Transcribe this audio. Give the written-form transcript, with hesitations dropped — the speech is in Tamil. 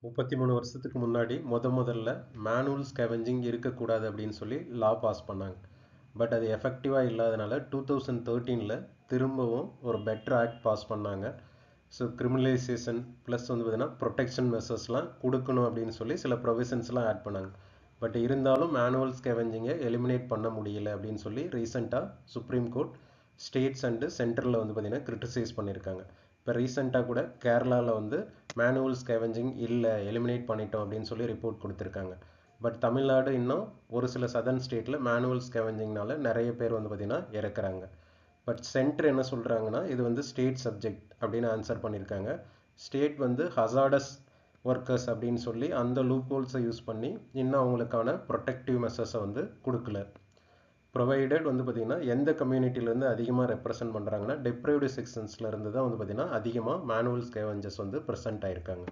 33 வருஷத்துக்கு முன்னாடி முதல்ல மேனுவல் ஸ்கேவெஞ்சிங் இருக்கக்கூடாது அப்படின்னு சொல்லி லா பாஸ் பண்ணாங்க. பட் அது எஃபெக்டிவாக இல்லாதனால 2013ல் திரும்பவும் ஒரு பெட்டர் ஆக்ட் பாஸ் பண்ணாங்க. ஸோ கிரிமினலைசேஷன் ப்ளஸ் வந்து பார்த்தீங்கன்னா ப்ரொடெக்ஷன் மெஷர்ஸ்லாம் கொடுக்கணும் அப்படின்னு சொல்லி சில ப்ரொவிஷன்ஸ்லாம் ஆட் பண்ணாங்க. பட் இருந்தாலும் மேனுவல் ஸ்கேவெஞ்சிங்கை எலிமினேட் பண்ண முடியல அப்படின்னு சொல்லி ரீசெண்டாக சுப்ரீம் கோர்ட் ஸ்டேட்ஸ் அண்டு சென்ட்ரலில் வந்து பார்த்தீங்கன்னா கிரிட்டிசைஸ் பண்ணியிருக்காங்க. இப்போ ரீசெண்டாக கூட கேரளாவில் வந்து மேனுவல் ஸ்கேவெஞ்சிங் இல்லை, எலிமினேட் பண்ணிட்டோம் அப்படின்னு சொல்லி ரிப்போர்ட் கொடுத்துருக்காங்க. பட் தமிழ்நாடு இன்னும் ஒரு சில சதர்ன் ஸ்டேட்டில் மேனுவல் ஸ்கேவெஞ்சிங்னால நிறைய பேர் வந்து பார்த்திங்கன்னா இறக்குறாங்க. பட் சென்டர் என்ன சொல்கிறாங்கன்னா இது வந்து ஸ்டேட் சப்ஜெக்ட் அப்படின்னு ஆன்சர் பண்ணியிருக்காங்க. ஸ்டேட் வந்து ஹசார்டஸ் ஒர்க்கர்ஸ் அப்படின்னு சொல்லி அந்த லூப் ஹோல்ஸை யூஸ் பண்ணி இன்னும் அவங்களுக்கான ப்ரொடெக்டிவ் மெஷர்ஸை வந்து கொடுக்கல. ப்ரொவைடட் வந்து பார்த்திங்கன்னா எந்த கம்யூனிட்டிலேருந்து அதிகமாக ரெப்ரசன்ட் பண்ணுறாங்கன்னா டெப்ரைவ்டு செக்ஷன்ஸில் இருந்து தான் வந்து பார்த்திங்கன்னா அதிகமாக மேனுவல் ஸ்கேவெஞ்சர்ஸ் வந்து ப்ரெசென்ட் ஆயிருக்காங்க.